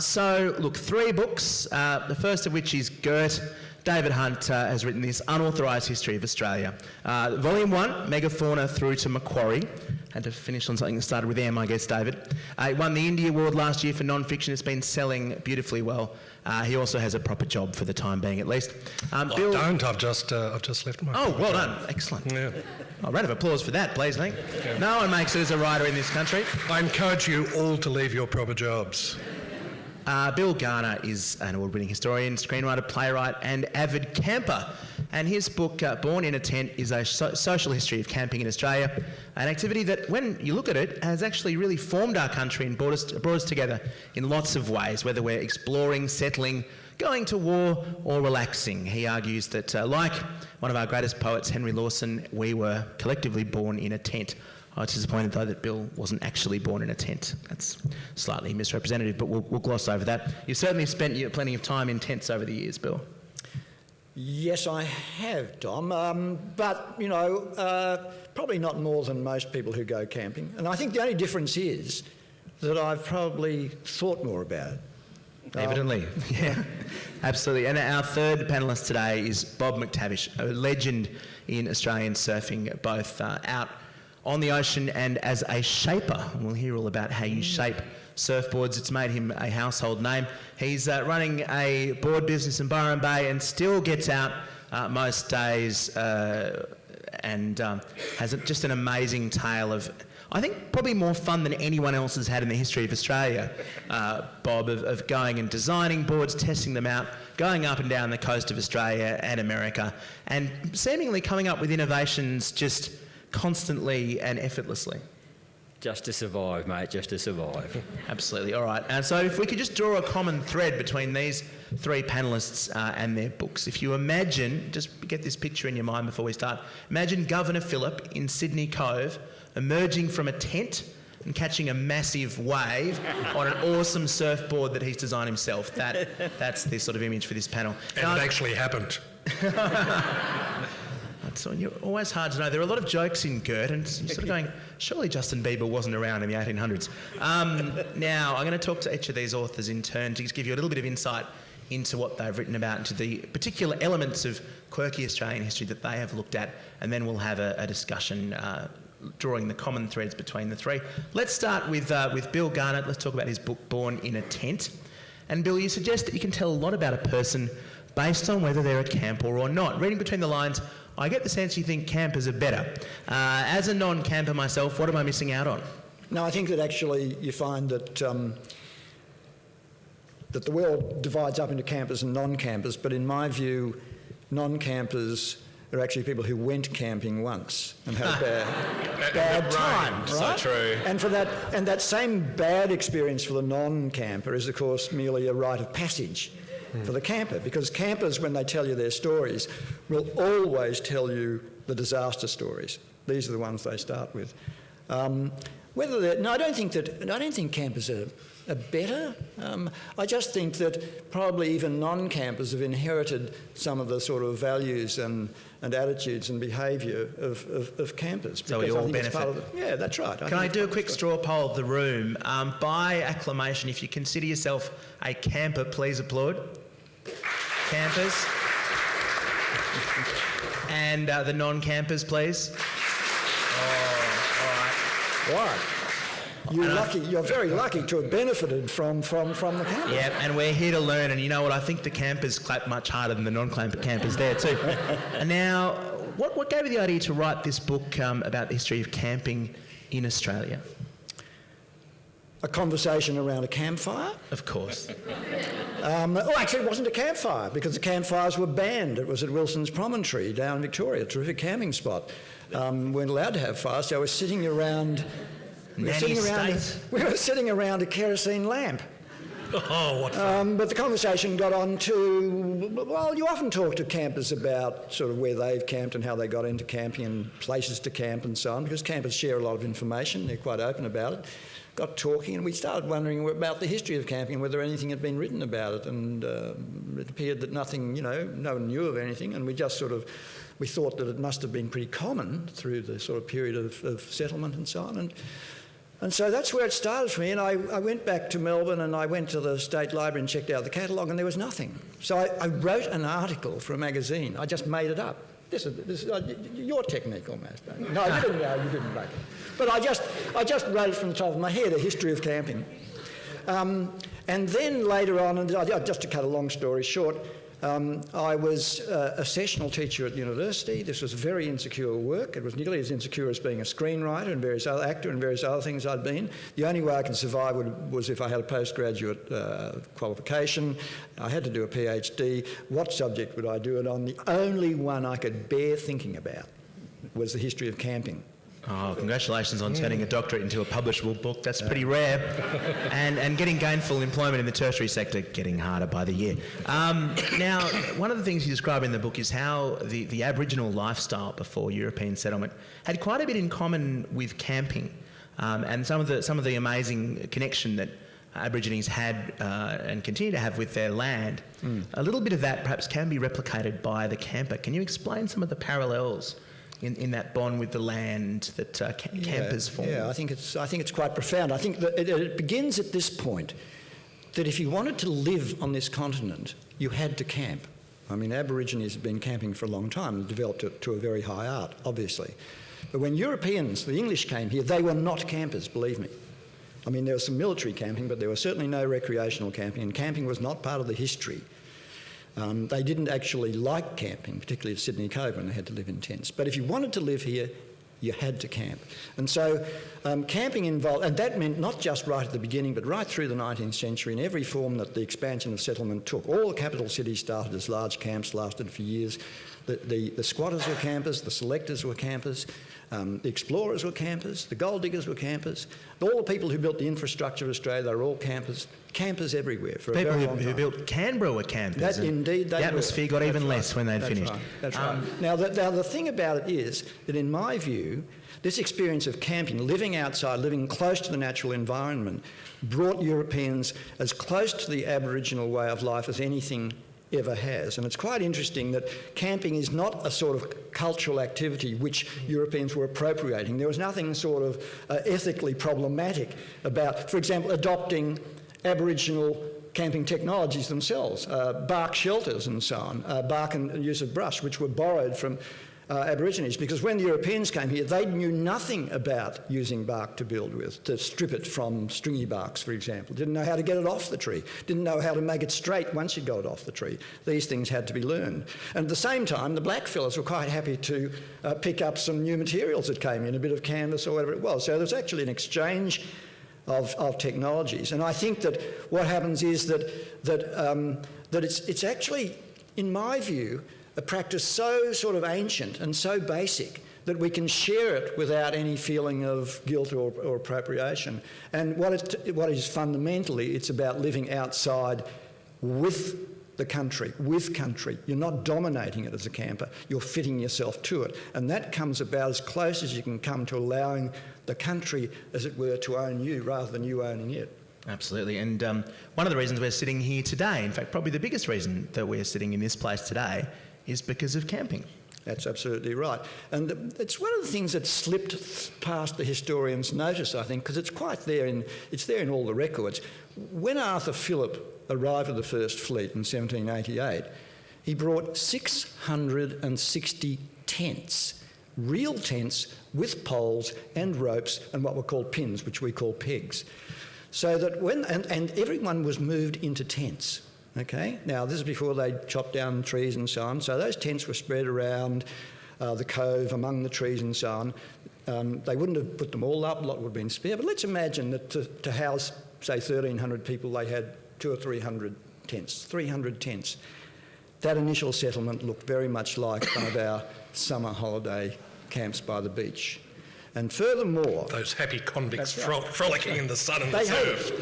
So, look, 3 books, the first of which is Gert. David Hunt has written this Unauthorized History of Australia. Volume 1, Megafauna through to Macquarie. Had to finish on something that started with M, I guess, David. It won the Indie Award last year for non-fiction. It's been selling beautifully well. He also has a proper job for the time being, at least. Bill... I don't. I've just left my... Oh, well done. Excellent. Yeah. A round of applause for that, please, I think. Yeah. No one makes it as a writer in this country. I encourage you all to leave your proper jobs. Bill Garner is an award-winning historian, screenwriter, playwright and avid camper. And his book, Born in a Tent, is a social history of camping in Australia, an activity that, when you look at it, has actually really formed our country and brought us together in lots of ways, whether we're exploring, settling, going to war or relaxing. He argues that, like one of our greatest poets, Henry Lawson, we were collectively born in a tent. I was disappointed, though, that Bill wasn't actually born in a tent. That's slightly misrepresentative, but we'll gloss over that. You've certainly spent plenty of time in tents over the years, Bill. Yes, I have, Dom, but, you know, probably not more than most people who go camping. And I think the only difference is that I've probably thought more about it. Evidently, yeah, absolutely. And our third panellist today is Bob McTavish, a legend in Australian surfing, both out on the ocean and as a shaper. And we'll hear all about how you shape surfboards. It's made him a household name. He's running a board business in Byron Bay and still gets out most days and has just an amazing tale of, I think, probably more fun than anyone else has had in the history of Australia, Bob, of going and designing boards, testing them out, going up and down the coast of Australia and America, and seemingly coming up with innovations just constantly and effortlessly. Just to survive, mate, just to survive. Absolutely, all right. And so if we could just draw a common thread between these 3 panellists and their books. If you imagine, just get this picture in your mind before we start, imagine Governor Phillip in Sydney Cove emerging from a tent and catching a massive wave on an awesome surfboard that he's designed himself. That's the sort of image for this panel. And it actually happened. So you're always hard to know. There are a lot of jokes in Gert, and you're sort of going, surely Justin Bieber wasn't around in the 1800s. Now, I'm going to talk to each of these authors in turn to just give you a little bit of insight into what they've written about, into the particular elements of quirky Australian history that they have looked at, and then we'll have a discussion drawing the common threads between the 3. Let's start with Bill Garner. Let's talk about his book, Born in a Tent. And Bill, you suggest that you can tell a lot about a person based on whether they're a camper or not. Reading between the lines, I get the sense you think campers are better. As a non-camper myself, what am I missing out on? No, I think that actually you find that that the world divides up into campers and non-campers, but in my view, non-campers are actually people who went camping once and had a bad time, right? So true. And for that same bad experience for the non-camper is, of course, merely a rite of passage for the camper, because campers, when they tell you their stories, will always tell you the disaster stories. These are the ones they start with. I don't think campers are better. I just think that probably even non-campers have inherited some of the sort of values and attitudes and behaviour of campers. So we all benefit. Yeah, that's right. Can I do a quick straw poll of the room? By acclamation, if you consider yourself a camper, please applaud. Campers. And the non-campers, please. Oh, all right. What? You're very lucky to have benefited from the campers. Yeah, and we're here to learn, and you know what? I think the campers clap much harder than the non-campers there too. And now, what gave you the idea to write this book about the history of camping in Australia? A conversation around a campfire? Of course. Actually, it wasn't a campfire, because the campfires were banned. It was at Wilson's Promontory down in Victoria, a terrific camping spot. We weren't allowed to have fires, so I was sitting around... We were sitting around a kerosene lamp. Oh, what fun. But the conversation got on to, well, you often talk to campers about sort of where they've camped and how they got into camping and places to camp and so on, because campers share a lot of information. They're quite open about it. Got talking, and we started wondering about the history of camping, whether anything had been written about it, and it appeared that nothing, no one knew of anything, and we thought that it must have been pretty common through the sort of period of settlement and so on. And And so that's where it started for me, and I went back to Melbourne and I went to the State Library and checked out the catalogue, and there was nothing. So I wrote an article for a magazine. I just made it up. This is your technique almost. No, you didn't make it. But I just wrote it from the top of my head, a history of camping. And then later on, and just to cut a long story short, I was a sessional teacher at university. This was very insecure work. It was nearly as insecure as being a screenwriter and various other actor and various other things I'd been. The only way I could survive was if I had a postgraduate qualification. I had to do a PhD. What subject would I do it on? The only one I could bear thinking about was the history of camping. Oh, congratulations on turning a doctorate into a publishable book. That's pretty rare. And getting gainful employment in the tertiary sector getting harder by the year. Now, one of the things you describe in the book is how the Aboriginal lifestyle before European settlement had quite a bit in common with camping, and some of the amazing connection that Aborigines had and continue to have with their land. A little bit of that perhaps can be replicated by the camper. Can you explain some of the parallels in that bond with the land that campers form? Yeah, I think it's quite profound. I think that it begins at this point, that if you wanted to live on this continent, you had to camp. I mean, Aborigines have been camping for a long time and developed it to a very high art, obviously. But when Europeans, the English, came here, they were not campers, believe me. I mean, there was some military camping, but there was certainly no recreational camping, and camping was not part of the history. They didn't actually like camping, particularly at Sydney Cove when they had to live in tents. But if you wanted to live here, you had to camp. And so camping involved, and that meant not just right at the beginning, but right through the 19th century in every form that the expansion of settlement took. All the capital cities started as large camps, lasted for years. The squatters were campers, the selectors were campers, the explorers were campers, the gold diggers were campers. All the people who built the infrastructure of Australia, they were all campers. Campers everywhere for a very long time. People who built Canberra were campers. Indeed, they the atmosphere got even less when they'd finished. That's right. Now, the thing about it is that, in my view, this experience of camping, living outside, living close to the natural environment, brought Europeans as close to the Aboriginal way of life as anything ever has. And it's quite interesting that camping is not a sort of cultural activity which Europeans were appropriating. There was nothing sort of ethically problematic about, for example, adopting Aboriginal camping technologies themselves, bark shelters and so on, bark and use of brush, which were borrowed from Aborigines, because when the Europeans came here, they knew nothing about using bark to build with, to strip it from stringy barks, for example. Didn't know how to get it off the tree, didn't know how to make it straight once you got it off the tree. These things had to be learned. And at the same time, the blackfellas were quite happy to pick up some new materials that came in, a bit of canvas or whatever it was. So there's actually an exchange of technologies. And I think that what happens is that it's actually, in my view, a practice so sort of ancient and so basic that we can share it without any feeling of guilt or appropriation. And what is fundamentally, it's about living outside with the country, with country. You're not dominating it as a camper, you're fitting yourself to it. And that comes about as close as you can come to allowing the country, as it were, to own you rather than you owning it. Absolutely. And one of the reasons we're sitting here today, in fact, probably the biggest reason that we're sitting in this place today, is because of camping. That's absolutely right. And it's one of the things that slipped past the historians' notice, I think, because it's there in all the records. When Arthur Phillip arrived at the First Fleet in 1788, he brought 660 tents, real tents with poles and ropes and what were called pins, which we call pegs. So that and everyone was moved into tents. Okay, now this is before they chopped down trees and so on. So those tents were spread around the cove, among the trees and so on. They wouldn't have put them all up, a lot would have been spare. But let's imagine that to house, say, 1,300 people, they had 200 or 300 tents, 300 tents. That initial settlement looked very much like one of our summer holiday camps by the beach. And furthermore... Those happy convicts frolicking in the sun and the surf.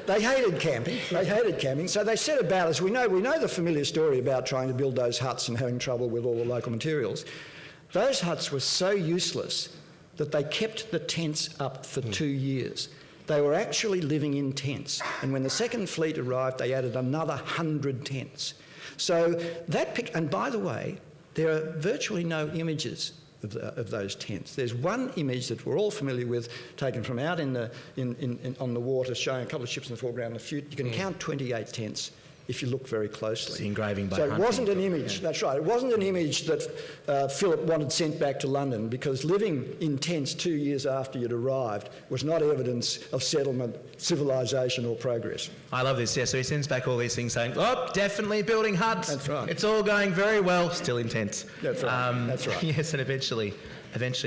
They hated camping. So they set about, as we know the familiar story about trying to build those huts and having trouble with all the local materials. Those huts were so useless that they kept the tents up for 2 years. They were actually living in tents. And when the Second Fleet arrived, they added another 100 tents. So that and by the way, there are virtually no images of those tents. There's one image that we're all familiar with, taken from out on the water, showing a couple of ships in the foreground. You can count 28 tents if you look very closely. It's the engraving by So it Hunting. wasn't an image, that's right, it wasn't an image that Philip wanted sent back to London, because living in tents 2 years after you'd arrived was not evidence of settlement, civilisation or progress. I love this, yeah. So he sends back all these things saying, oh, definitely building huts. That's right. It's all going very well, still intense. That's right, that's right. Yes, and eventually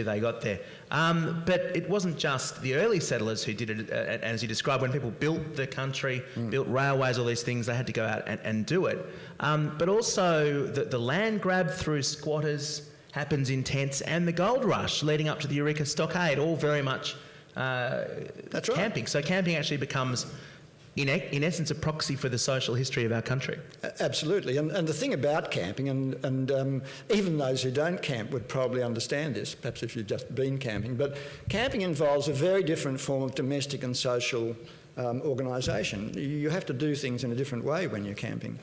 they got there. But it wasn't just the early settlers who did it, as you described, when people built the country, built railways, all these things, they had to go out and do it. But also the land grab through squatters happens in tents, and the gold rush leading up to the Eureka Stockade, all very much That's right. camping. So camping actually becomes, in essence, a proxy for the social history of our country. Absolutely, and the thing about camping, and even those who don't camp would probably understand this, perhaps if you've just been camping, but camping involves a very different form of domestic and social organisation. You have to do things in a different way when you're camping.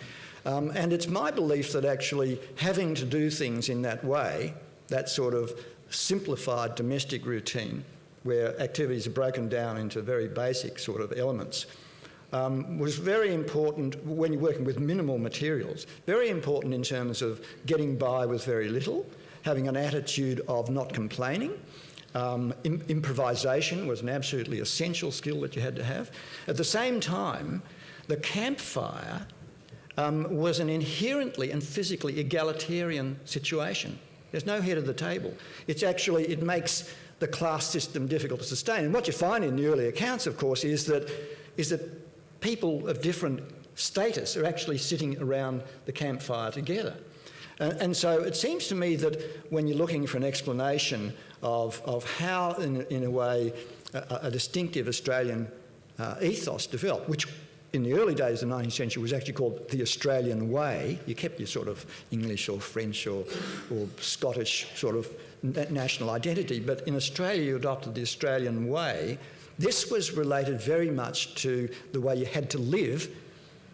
And it's my belief that actually having to do things in that way, that sort of simplified domestic routine, where activities are broken down into very basic sort of elements, was very important when you're working with minimal materials, very important in terms of getting by with very little, having an attitude of not complaining. Improvisation was an absolutely essential skill that you had to have. At the same time, the campfire was an inherently and physically egalitarian situation. There's no head of the table. It makes the class system difficult to sustain. And what you find in the early accounts, of course, is that people of different status are actually sitting around the campfire together. And so it seems to me that when you're looking for an explanation of how, in a way, a distinctive Australian ethos developed, which in the early days of the 19th century was actually called the Australian way. You kept your sort of English or French or Scottish sort of national identity, but in Australia you adopted the Australian way. This was related very much to the way you had to live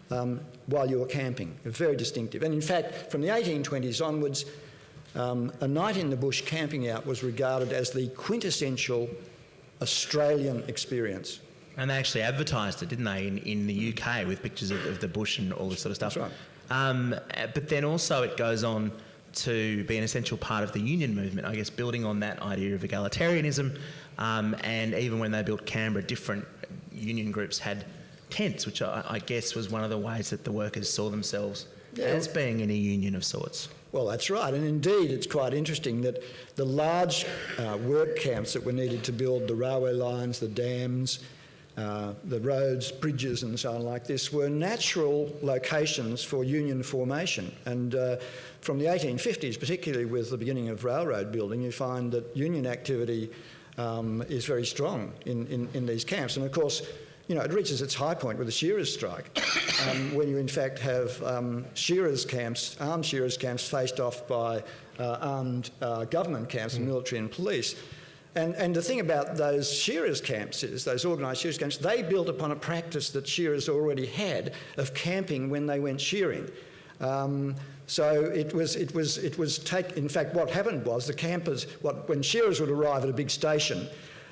while you were camping. Very distinctive. And in fact, from the 1820s onwards, a night in the bush camping out was regarded as the quintessential Australian experience. And they actually advertised it, didn't they, in the UK with pictures of the bush and all this sort of stuff. That's right. But then also it goes on to be an essential part of the union movement, I guess, building on that idea of egalitarianism. And even when they built Canberra, different union groups had tents, which I guess was one of the ways that the workers saw themselves as being in a union of sorts. Well, that's right. And indeed, it's quite interesting that the large work camps that were needed to build the railway lines, the dams, the roads, bridges and so on like this were natural locations for union formation. And from the 1850s, particularly with the beginning of railroad building, you find that union activity is very strong in these camps. And of course, it reaches its high point with the shearers' strike, when you in fact have armed shearers' camps faced off by armed government camps, and military and police. And the thing about those shearers' camps is, those organised shearers' camps, they built upon a practice that shearers already had of camping when they went shearing. So in fact, what happened was the campers, when shearers would arrive at a big station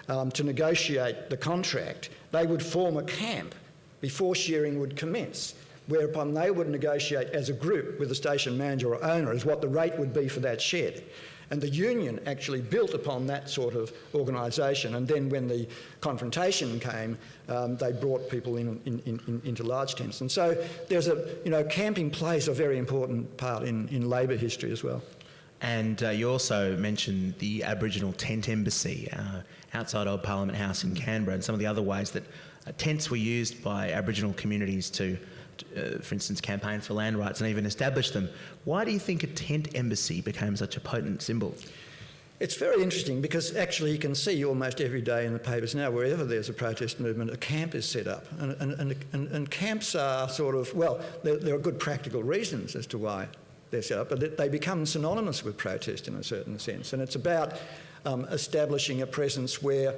to negotiate the contract, they would form a camp before shearing would commence, whereupon they would negotiate as a group with the station manager or owner as what the rate would be for that shed. And the union actually built upon that sort of organisation. And then when the confrontation came, they brought people into large tents. And so there's camping plays a very important part in labour history as well. And you also mentioned the Aboriginal Tent Embassy outside Old Parliament House in Canberra, and some of the other ways that tents were used by Aboriginal communities to for instance, campaign for land rights and even establish them. Why do you think a tent embassy became such a potent symbol? It's very interesting because actually you can see almost every day in the papers now, wherever there's a protest movement, a camp is set up. And camps are sort of, well, there are good practical reasons as to why they're set up, but they become synonymous with protest in a certain sense. And it's about establishing a presence where,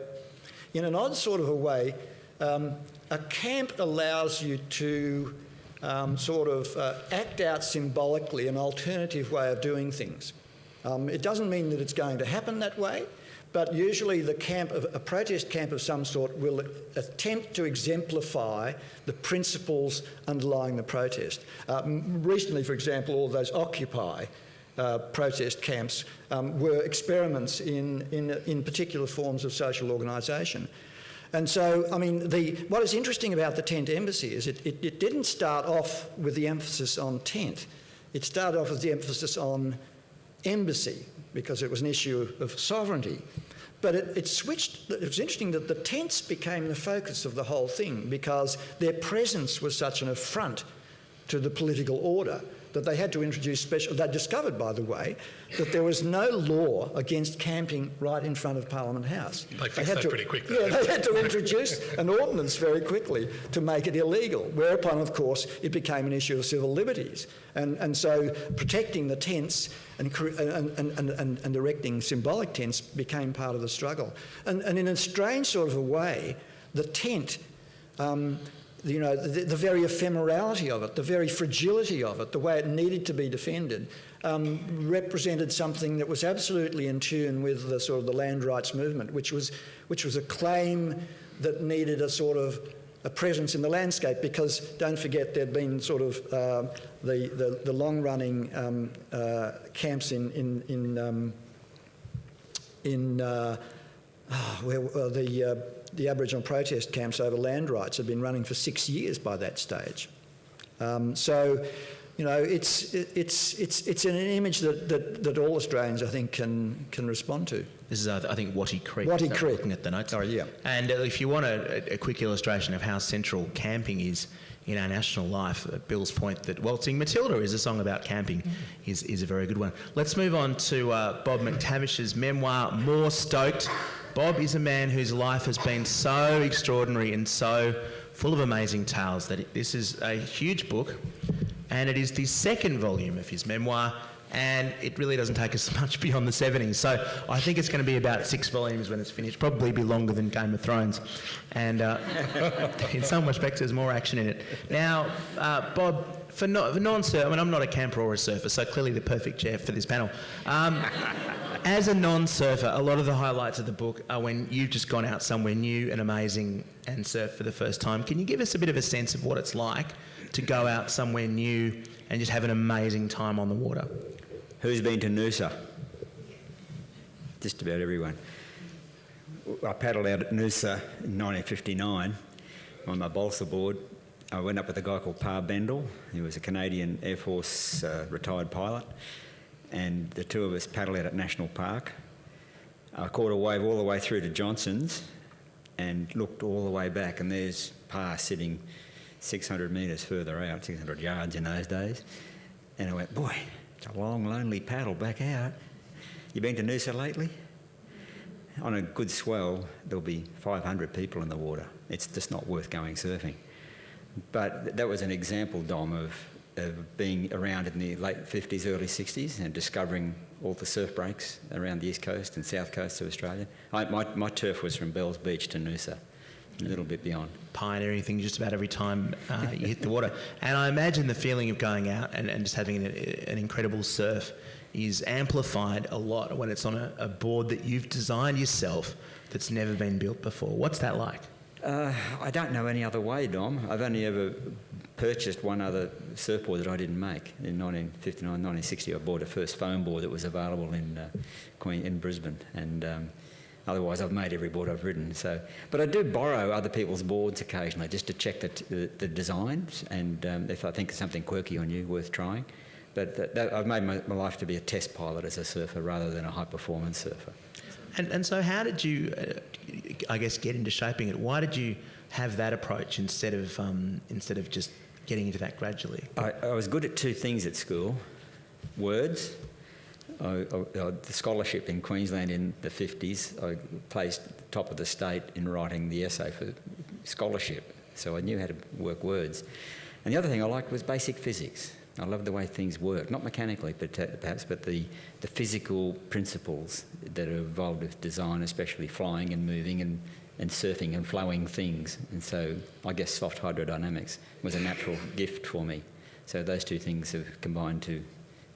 in an odd sort of a way, a camp allows you to act out symbolically an alternative way of doing things. It doesn't mean that it's going to happen that way, but usually a protest camp of some sort will attempt to exemplify the principles underlying the protest. Recently, for example, all those Occupy protest camps were experiments in particular forms of social organisation. And so, I mean, what is interesting about the tent embassy is it didn't start off with the emphasis on tent. It started off with the emphasis on embassy, because it was an issue of sovereignty. But it switched. It was interesting that the tents became the focus of the whole thing, because their presence was such an affront to the political order that they had to introduce special... They discovered, by the way, that there was no law against camping right in front of Parliament House. They fixed that pretty quick, though. Yeah, they had to introduce an ordinance very quickly to make it illegal, whereupon, of course, it became an issue of civil liberties. And so protecting the tents and erecting symbolic tents became part of the struggle. And in a strange sort of a way, the tent... the very ephemerality of it, the very fragility of it, the way it needed to be defended, represented something that was absolutely in tune with the sort of the land rights movement, which was a claim that needed a sort of a presence in the landscape, because don't forget there'd been sort of the long-running camps the Aboriginal protest camps over land rights had been running for 6 years by that stage. So, you know, it's an image that all Australians, I think, can respond to. This is, I think, Wattie Creek. Wattie Creek. Looking at the notes. Oh, yeah. And if you want a quick illustration of how central camping is in our national life, Bill's point that Waltzing Matilda is a song about camping is a very good one. Let's move on to Bob McTavish's memoir, More Stoked. Bob is a man whose life has been so extraordinary and so full of amazing tales that this is a huge book, and it is the second volume of his memoir, and it really doesn't take us much beyond the 70s. So I think it's going to be about 6 volumes when it's finished, probably be longer than Game of Thrones. And in some respects, there's more action in it. Now, Bob, for non-surfer, I mean, I'm not a camper or a surfer, so clearly the perfect chair for this panel. As a non-surfer, a lot of the highlights of the book are when you've just gone out somewhere new and amazing and surfed for the first time. Can you give us a bit of a sense of what it's like to go out somewhere new and just have an amazing time on the water? Who's been to Noosa? Just about everyone. I paddled out at Noosa in 1959 on my balsa board. I went up with a guy called Pa Bendel. He was a Canadian Air Force retired pilot. And the two of us paddled out at National Park. I caught a wave all the way through to Johnson's and looked all the way back, and there's Pa sitting 600 metres further out, 600 yards in those days. And I went, boy, it's a long, lonely paddle back out. You been to Noosa lately? On a good swell, there'll be 500 people in the water. It's just not worth going surfing. But that was an example, Dom, of being around in the late 50s, early 60s and discovering all the surf breaks around the east coast and south coast of Australia. My turf was from Bells Beach to Noosa, a little bit beyond. Pioneering thing just about every time you hit the water. And I imagine the feeling of going out and just having an incredible surf is amplified a lot when it's on a board that you've designed yourself that's never been built before. What's that like? I don't know any other way, Dom. I've only ever purchased one other surfboard that I didn't make. In 1959, 1960, I bought a first foam board that was available in Brisbane, and otherwise I've made every board I've ridden. So, but I do borrow other people's boards occasionally just to check the designs, and if I think there's something quirky on you, worth trying. But I've made my life to be a test pilot as a surfer rather than a high-performance surfer. And so how did you, I guess, get into shaping it? Why did you have that approach instead of just getting into that gradually? I was good at two things at school. Words. The scholarship in Queensland in the 50s, I placed top of the state in writing the essay for scholarship, so I knew how to work words. And the other thing I liked was basic physics. I loved the way things work, not mechanically but perhaps, but the physical principles that are involved with design, especially flying and moving and surfing and flowing things. And so I guess soft hydrodynamics was a natural gift for me. So those two things have combined to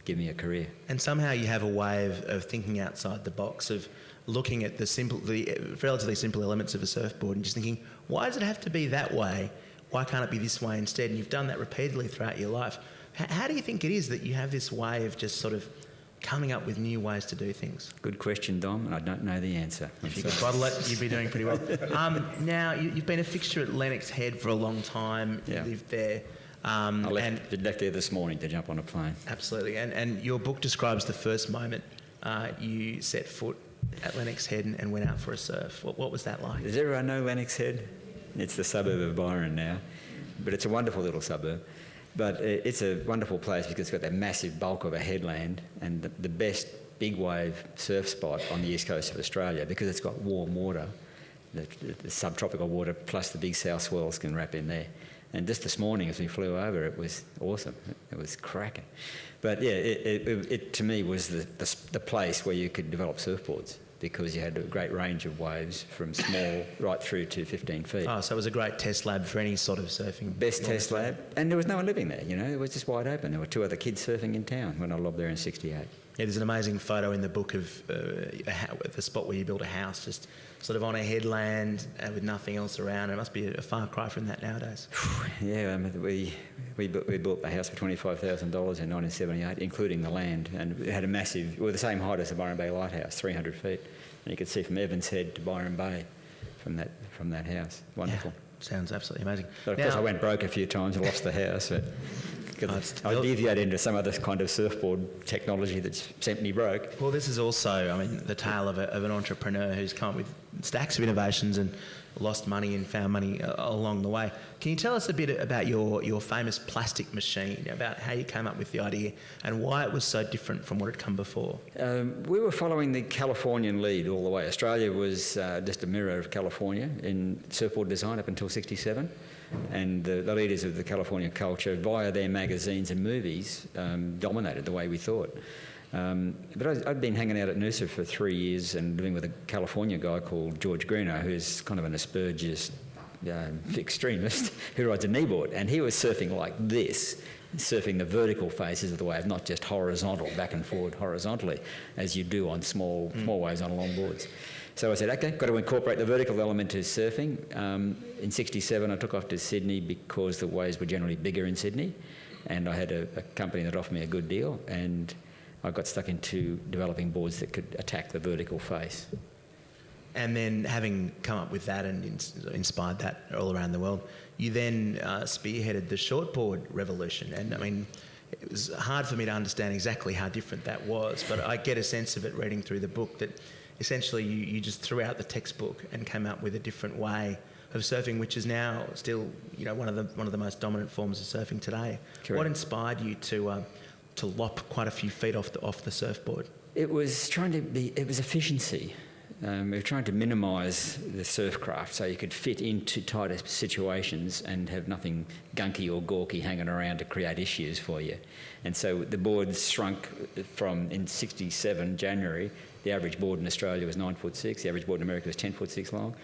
give me a career. And somehow you have a way of thinking outside the box, of looking at the relatively simple elements of a surfboard and just thinking, why does it have to be that way? Why can't it be this way instead? And you've done that repeatedly throughout your life. How do you think it is that you have this way of just sort of coming up with new ways to do things? Good question, Dom, and I don't know the answer. If you could bottle it, you'd be doing pretty well. Now, you've been a fixture at Lennox Head for a long time. Yeah. You lived there. I left there this morning to jump on a plane. Absolutely. And your book describes the first moment you set foot at Lennox Head and went out for a surf. What was that like? Does everyone know Lennox Head? It's the suburb of Byron now, but it's a wonderful little suburb. But it's a wonderful place because it's got that massive bulk of a headland and the best big wave surf spot on the east coast of Australia, because it's got warm water, the subtropical water plus the big south swells can wrap in there. And just this morning as we flew over, it was awesome. It was cracking. But yeah, it to me was the place where you could develop surfboards, because you had a great range of waves from small right through to 15 feet. Oh, so it was a great test lab for any sort of surfing. Best test lab. And there was no one living there, you know. It was just wide open. There were 2 other kids surfing in town when I lobbed there in 68. Yeah, there's an amazing photo in the book of the spot where you built a house, just sort of on a headland with nothing else around. It must be a far cry from that nowadays. Yeah, we built the house for $25,000 in 1978, including the land, and it had a massive, the same height as the Byron Bay Lighthouse, 300 feet, and you could see from Evans Head to Byron Bay from that house. Wonderful. Yeah, sounds absolutely amazing. But of course I went broke a few times and lost the house, but I deviated into some other kind of surfboard technology that's sent me broke. Well, this is also, the tale of an entrepreneur who's come up with stacks of innovations and lost money and found money along the way. Can you tell us a bit about your famous plastic machine, about how you came up with the idea and why it was so different from what had come before? We were following the Californian lead all the way. Australia was just a mirror of California in surfboard design up until 67. And the leaders of the California culture, via their magazines and movies, dominated the way we thought. But I'd been hanging out at Noosa for 3 years and living with a California guy called George Garner, who's kind of an Asperger's extremist who rides a kneeboard. And he was surfing like this, surfing the vertical faces of the wave, not just horizontal, back and forward horizontally, as you do on small waves on longboards. So I said, okay, got to incorporate the vertical element to surfing. In 67, I took off to Sydney because the waves were generally bigger in Sydney, and I had a company that offered me a good deal, and I got stuck into developing boards that could attack the vertical face. And then, having come up with that and inspired that all around the world, you then spearheaded the shortboard revolution. And it was hard for me to understand exactly how different that was, but I get a sense of it reading through the book that essentially you just threw out the textbook and came up with a different way of surfing, which is now still one of the most dominant forms of surfing today. Correct. What inspired you to lop quite a few feet off the surfboard? It was efficiency. We were trying to minimise the surf craft so you could fit into tighter situations and have nothing gunky or gawky hanging around to create issues for you. And so the boards shrunk from, in 67, January, the average board in Australia was 9'6", the average board in America was 10'6" long.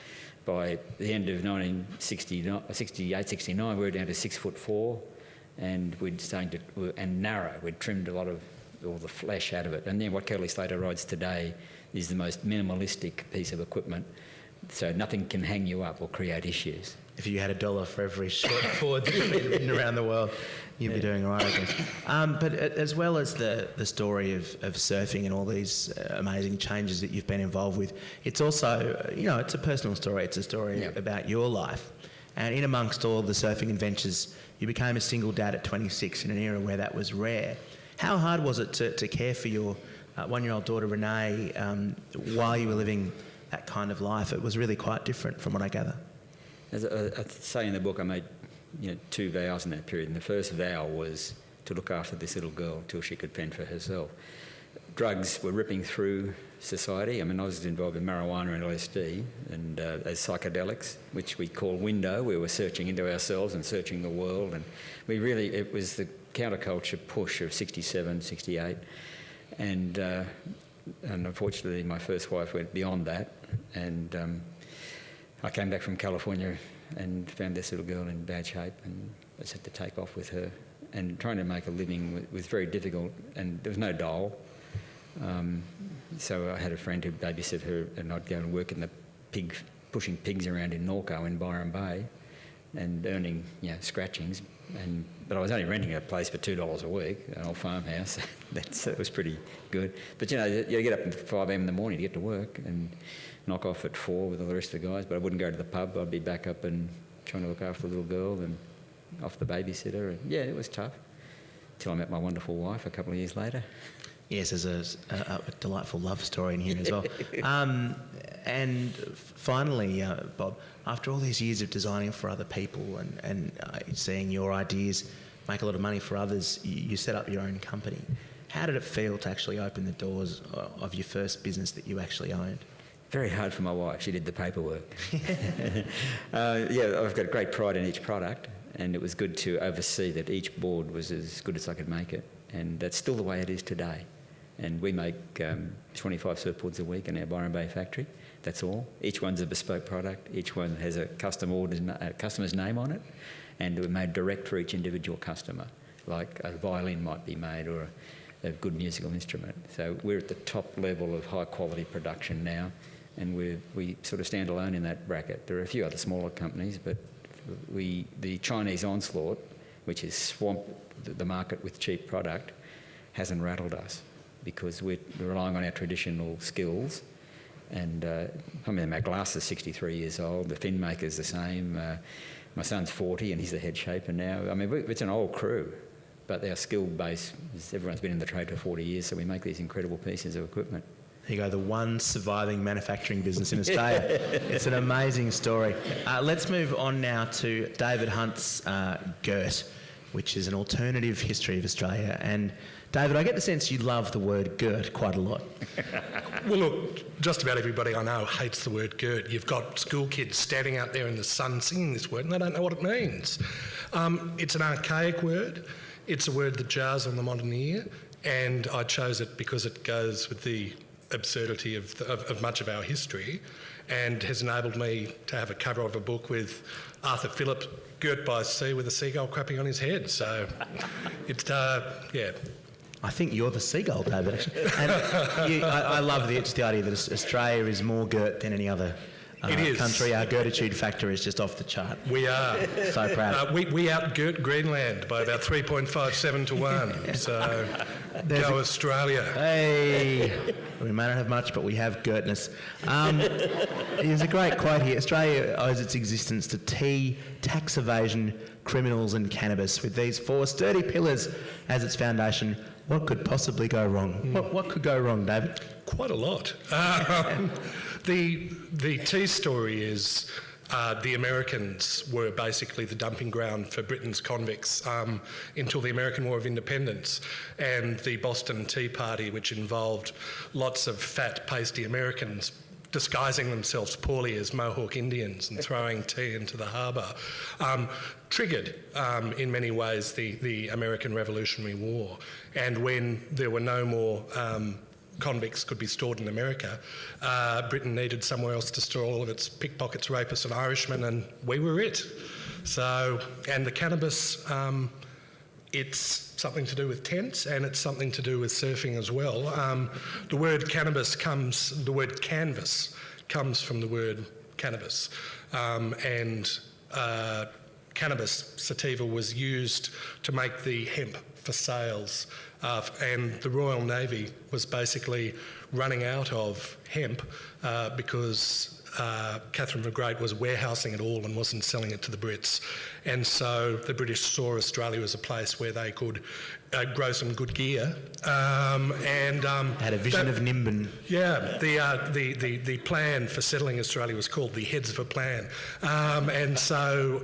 By the end of 68, 69, we were down to 6'4", and we'd starting to, and narrow. We'd trimmed a lot of all the flesh out of it. And then what Kelly Slater rides today is the most minimalistic piece of equipment, so nothing can hang you up or create issues. If you had $1 for every shortboard that's been written around the world, you'd be doing all right, I guess. But as well as the story of surfing and all these amazing changes that you've been involved with, it's also, it's a personal story. It's a story about your life. And in amongst all the surfing adventures, you became a single dad at 26 in an era where that was rare. How hard was it to care for your one-year-old daughter, Renee, while you were living that kind of life? It was really quite different from what I gather. As I say in the book, I made 2 vows in that period, and the first vow was to look after this little girl till she could fend for herself. Drugs were ripping through society. I was involved in marijuana and LSD and as psychedelics, which we call window. We were searching into ourselves and searching the world, and it was the counterculture push of 67, 68, and unfortunately my first wife went beyond that, and I came back from California and found this little girl in bad shape, and I just had to take off with her. and trying to make a living was very difficult, and there was no dole. So I had a friend who babysit her, and I'd go and work in the pushing pigs around in Norco in Byron Bay, and earning scratchings. But I was only renting a place for $2 a week, an old farmhouse. That was pretty good. But you get up at 5 a.m. in the morning to get to work and knock off at 4 with all the rest of the guys. But I wouldn't go to the pub. I'd be back up and trying to look after the little girl and off the babysitter. And it was tough until I met my wonderful wife a couple of years later. Yes, there's a delightful love story in here as well. And finally, Bob, after all these years of designing for other people and seeing your ideas make a lot of money for others, you set up your own company. How did it feel to actually open the doors of your first business that you actually owned? Very hard for my wife. She did the paperwork. I've got great pride in each product, and it was good to oversee that each board was as good as I could make it. And that's still the way it is today. And we make 25 surfboards a week in our Byron Bay factory. That's all. Each one's a bespoke product. Each one has a customer's name on it, and we're made direct for each individual customer. Like a violin might be made, or a good musical instrument. So we're at the top level of high quality production now, and we sort of stand alone in that bracket. There are a few other smaller companies, but the Chinese onslaught, which has swamped the market with cheap product, hasn't rattled us, because we're relying on our traditional skills. And our glass is 63 years old, the fin maker's the same. My son's 40 and he's the head shaper now. I mean, it's an old crew, but our skill base, everyone's been in the trade for 40 years, so we make these incredible pieces of equipment. There you go, the one surviving manufacturing business in Australia. It's an amazing story. Let's move on now to David Hunt's GERT, which is an alternative history of Australia. And David, I get the sense you love the word GERT quite a lot. Well, look, just about everybody I know hates the word GERT. You've got school kids standing out there in the sun singing this word and they don't know what it means. It's an archaic word. It's a word that jars on the modern ear, and I chose it because it goes with the absurdity of much of our history, and has enabled me to have a cover of a book with Arthur Phillip, girt by sea with a seagull crapping on his head. So it's, I think you're the seagull, David. Actually. And I love the idea that Australia is more girt than any other country. Our girtitude factor is just off the chart. We are. So proud. We out-girt Greenland by about 3.57 to 1. So go Australia. Hey, we may not have much, but we have girtness. There's a great quote here. Australia owes its existence to tea, tax evasion, criminals and cannabis. With these 4 sturdy pillars as its foundation, what could possibly go wrong? What could go wrong, David? Quite a lot. The tea story is the Americans were basically the dumping ground for Britain's convicts until the American War of Independence, and the Boston Tea Party, which involved lots of fat, pasty Americans disguising themselves poorly as Mohawk Indians and throwing tea into the harbour, triggered in many ways the American Revolutionary War. And when there were no more convicts could be stored in America, Britain needed somewhere else to store all of its pickpockets, rapists and Irishmen, and we were it. So, and the cannabis, it's something to do with tents, and it's something to do with surfing as well. The word canvas comes from the word cannabis, and cannabis sativa was used to make the hemp for sails, and the Royal Navy was basically running out of hemp because Catherine the Great was warehousing it all and wasn't selling it to the Brits. And so the British saw Australia as a place where they could grow some good gear. Had a vision of Nimbin. Yeah, the plan for settling Australia was called the Heads of a Plan. And so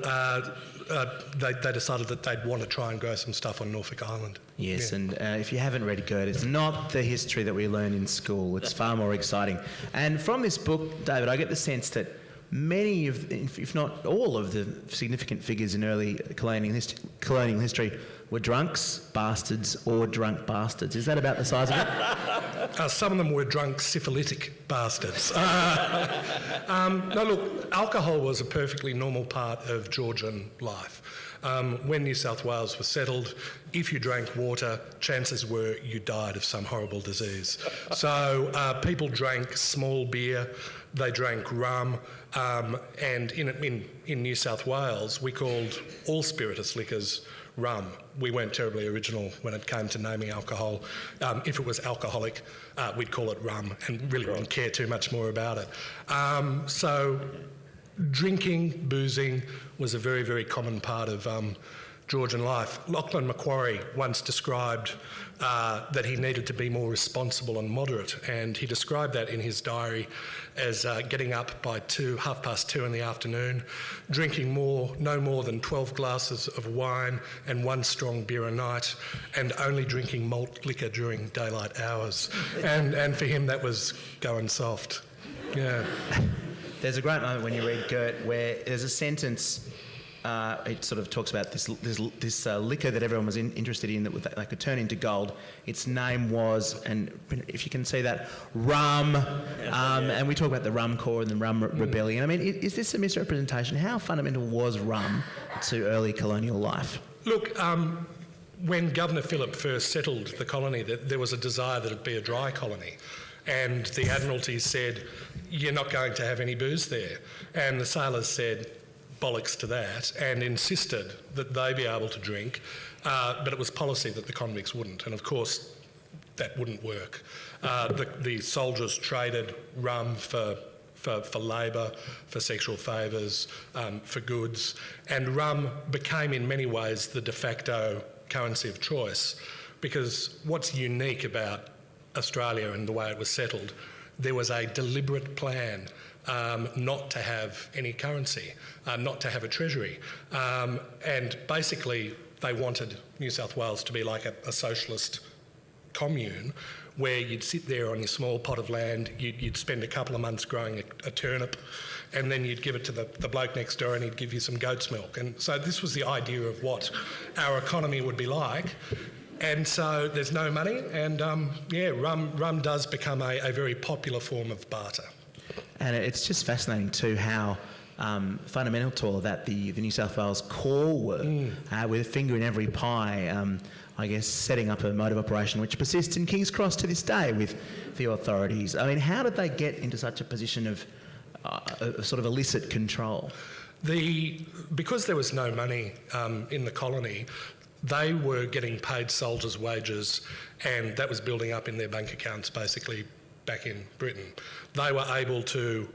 they decided that they'd want to try and grow some stuff on Norfolk Island. Yes, and if you haven't read GERT, it's not the history that we learn in school. It's far more exciting. And from this book, David, I get the sense that many of, if not all of the significant figures in early colonial history were drunks, bastards, or drunk bastards. Is that about the size of it? Some of them were drunk syphilitic bastards. No, look, alcohol was a perfectly normal part of Georgian life. When New South Wales was settled, if you drank water, chances were you died of some horrible disease. So people drank small beer, they drank rum, and in New South Wales, we called all spirituous liquors rum. We weren't terribly original when it came to naming alcohol. If it was alcoholic, we'd call it rum and really wouldn't care too much more about it. So drinking, boozing was a very, very common part of Georgian life. Lachlan Macquarie once described that he needed to be more responsible and moderate, and he described that in his diary as getting up by 2:30 in the afternoon, drinking no more than 12 glasses of wine and one strong beer a night, and only drinking malt liquor during daylight hours. And for him, that was going soft. Yeah. There's a great moment when you read Gert where there's a sentence. It sort of talks about this liquor that everyone was interested in that they could turn into gold. Its name was, and if you can see that, rum. And we talk about the rum corps and the rum rebellion. I mean, is this a misrepresentation? How fundamental was rum to early colonial life? Look, when Governor Phillip first settled the colony, there was a desire that it be a dry colony. And the Admiralty said, you're not going to have any booze there. And the sailors said, bollocks to that, and insisted that they be able to drink, but it was policy that the convicts wouldn't, and of course that wouldn't work. The soldiers traded rum for labour, for sexual favours, for goods, and rum became in many ways the de facto currency of choice, because what's unique about Australia and the way it was settled, there was a deliberate plan not to have any currency, not to have a treasury. And basically they wanted New South Wales to be like a socialist commune where you'd sit there on your small pot of land, you'd spend a couple of months growing a turnip, and then you'd give it to the bloke next door and he'd give you some goat's milk. And so this was the idea of what our economy would be like. And so there's no money, and rum does become a very popular form of barter. And it's just fascinating too how fundamental to all of that the New South Wales Corps were, with a finger in every pie, I guess setting up a mode of operation which persists in King's Cross to this day with the authorities. I mean, how did they get into such a position of sort of illicit control? Because there was no money in the colony, they were getting paid soldiers' wages, and that was building up in their bank accounts basically back in Britain. They were able to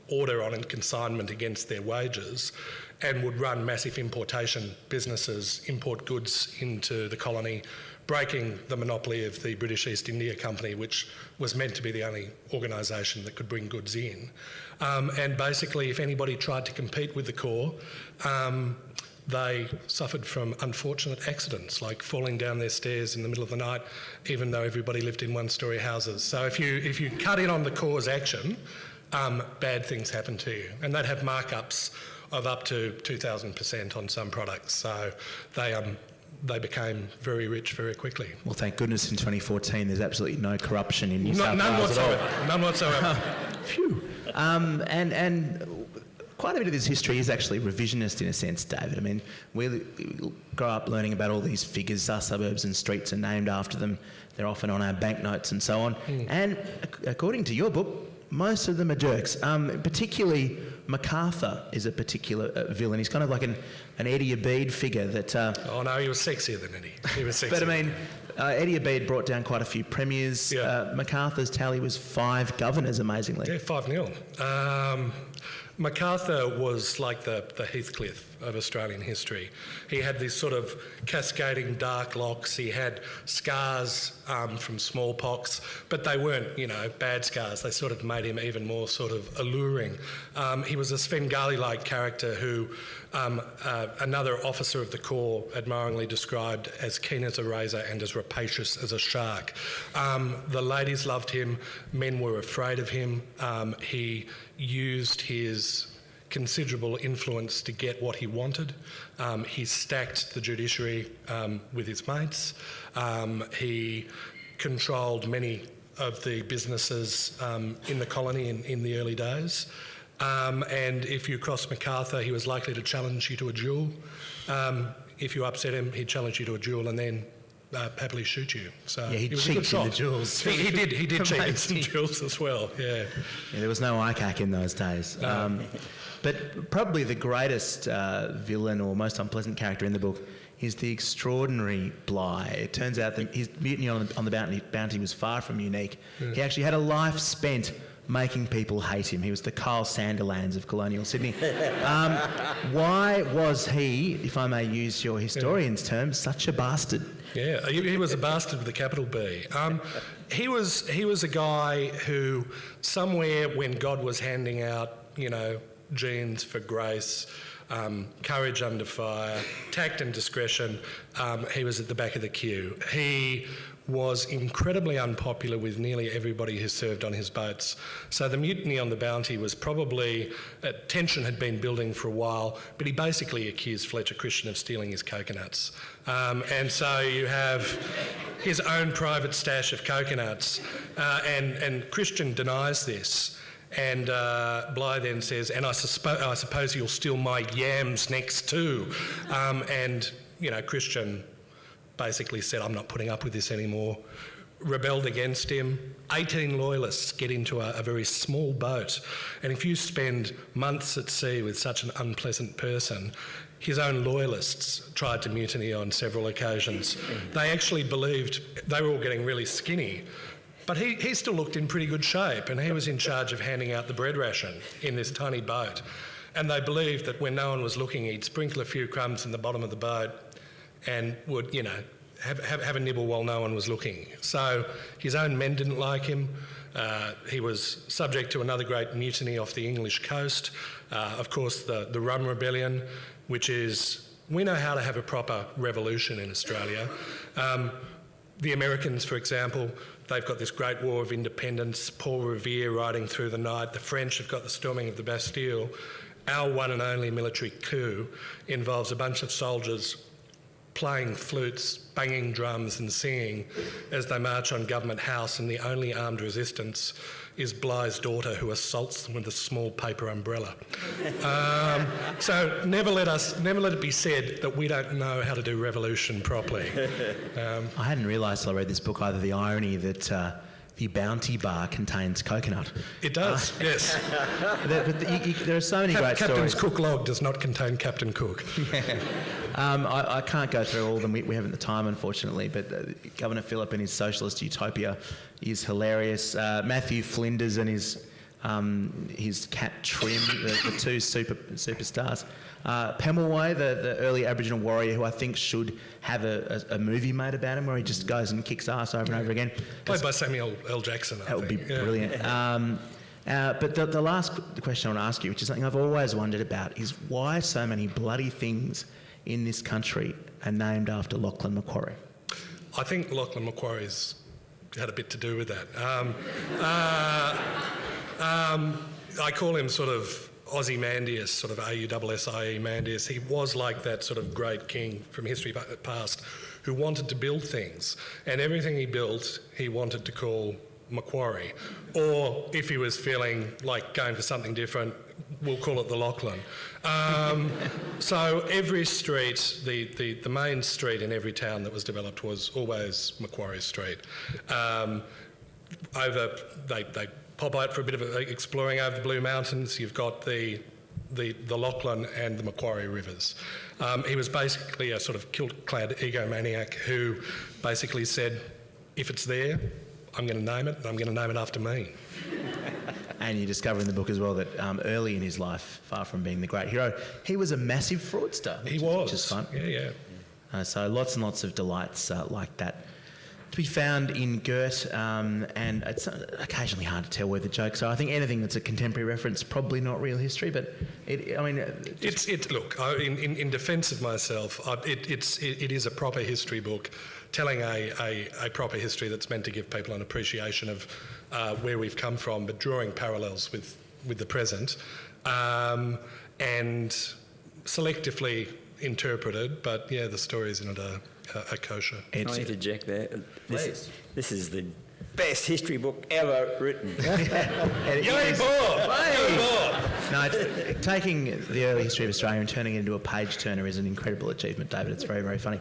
order on consignment against their wages and would run massive importation businesses, import goods into the colony, breaking the monopoly of the British East India Company, which was meant to be the only organisation that could bring goods in. And basically, if anybody tried to compete with the Corps, they suffered from unfortunate accidents, like falling down their stairs in the middle of the night, even though everybody lived in one-storey houses. So if you cut in on the Corps' action, bad things happen to you. And they'd have markups of up to 2,000% on some products. So they became very rich very quickly. Well, thank goodness in 2014 there's absolutely no corruption in New South Wales at all. None whatsoever. Phew. And quite a bit of this history is actually revisionist in a sense, David. I mean, we grow up learning about all these figures. Our suburbs and streets are named after them. They're often on our banknotes and so on. And according to your book, most of them are jerks. Particularly MacArthur is a particular villain. He's kind of like an Eddie Abede figure that... oh no, he was sexier than Eddie. He was sexier. But I mean, Eddie Abede brought down quite a few premiers. Yeah. MacArthur's tally was 5 governors, amazingly. Yeah, 5-0. MacArthur was like the Heathcliff of Australian history. He had these sort of cascading dark locks. He had scars from smallpox, but they weren't, bad scars. They sort of made him even more sort of alluring. He was a Svengali-like character who another officer of the Corps admiringly described as keen as a razor and as rapacious as a shark. The ladies loved him. Men were afraid of him. He used his considerable influence to get what he wanted. He stacked the judiciary with his mates. He controlled many of the businesses in the colony in the early days. And if you crossed MacArthur, he was likely to challenge you to a duel. If you upset him, he'd challenge you to a duel and then happily shoot you. So Yeah, he'd he was a good cheat in the shot. duels. He did cheat in some duels as well, yeah. Yeah, there was no ICAC in those days. But probably the greatest villain or most unpleasant character in the book is the extraordinary Bligh. It turns out that his mutiny on the Bounty was far from unique. Yeah. He actually had a life spent making people hate him. He was the Carl Sanderlands of colonial Sydney. Why was he, if I may use your historian's term, such a bastard? Yeah, he was a bastard with a capital B. He was a guy who, somewhere when God was handing out, genes for grace, courage under fire, tact and discretion, he was at the back of the queue. He was incredibly unpopular with nearly everybody who served on his boats. So the mutiny on the Bounty was probably, tension had been building for a while, but he basically accused Fletcher Christian of stealing his coconuts. And so you have his own private stash of coconuts, and Christian denies this. And Bligh then says, and I suppose you'll steal my yams next too. And Christian basically said, I'm not putting up with this anymore, rebelled against him. 18 loyalists get into a very small boat. And if you spend months at sea with such an unpleasant person, his own loyalists tried to mutiny on several occasions. They actually believed they were all getting really skinny, but he still looked in pretty good shape, and he was in charge of handing out the bread ration in this tiny boat. And they believed that when no one was looking, he'd sprinkle a few crumbs in the bottom of the boat and would, have a nibble while no one was looking. So his own men didn't like him. He was subject to another great mutiny off the English coast. Of course, the Rum Rebellion, which is, we know how to have a proper revolution in Australia. The Americans, for example, they've got this great war of independence, Paul Revere riding through the night. The French have got the storming of the Bastille. Our one and only military coup involves a bunch of soldiers playing flutes, banging drums and singing as they march on Government House, and the only armed resistance is Bligh's daughter, who assaults them with a small paper umbrella. So never let it be said that we don't know how to do revolution properly. I hadn't realised till I read this book either the irony that the Bounty Bar contains coconut. It does, yes. There are so many great Captain's stories. Cook log does not contain Captain Cook. I can't go through all of them. We haven't the time, unfortunately, but Governor Phillip and his socialist utopia is hilarious. Matthew Flinders and his cat Trim, the two superstars. Pemulwuy, the early Aboriginal warrior who I think should have a movie made about him where he just goes and kicks ass over and over again. Played by Samuel L. Jackson, I That would be think. brilliant. But the last question I want to ask you, which is something I've always wondered about, is why so many bloody things in this country are named after Lachlan Macquarie? I think Lachlan Macquarie's had a bit to do with that. I call him sort of Ozymandias, sort of AUSSIE Mandius. He was like that sort of great king from history past who wanted to build things, and everything he built he wanted to call Macquarie. Or if he was feeling like going for something different, we'll call it the Lachlan. So every street, the main street in every town that was developed was always Macquarie Street. They pop out for a bit of exploring over the Blue Mountains. You've got the Lachlan and the Macquarie rivers. He was basically a sort of kilt-clad egomaniac who basically said, if it's there, I'm going to name it, and I'm going to name it after me. And you discover in the book as well that early in his life, far from being the great hero, he was a massive fraudster. Which is fun. Yeah. So lots and lots of delights like that to be found in Gert, and it's occasionally hard to tell where the jokes are. I think anything that's a contemporary reference, probably not real history, but Look, in defence of myself, it is a proper history book, telling a proper history that's meant to give people an appreciation of where we've come from, but drawing parallels with the present. and selectively interpreted, but yeah, the stories in it are kosher. Can I interject there? Please. This is the best history book ever written. Yay, Bob! No, taking the early history of Australia and turning it into a page-turner is an incredible achievement, David. It's very, very funny.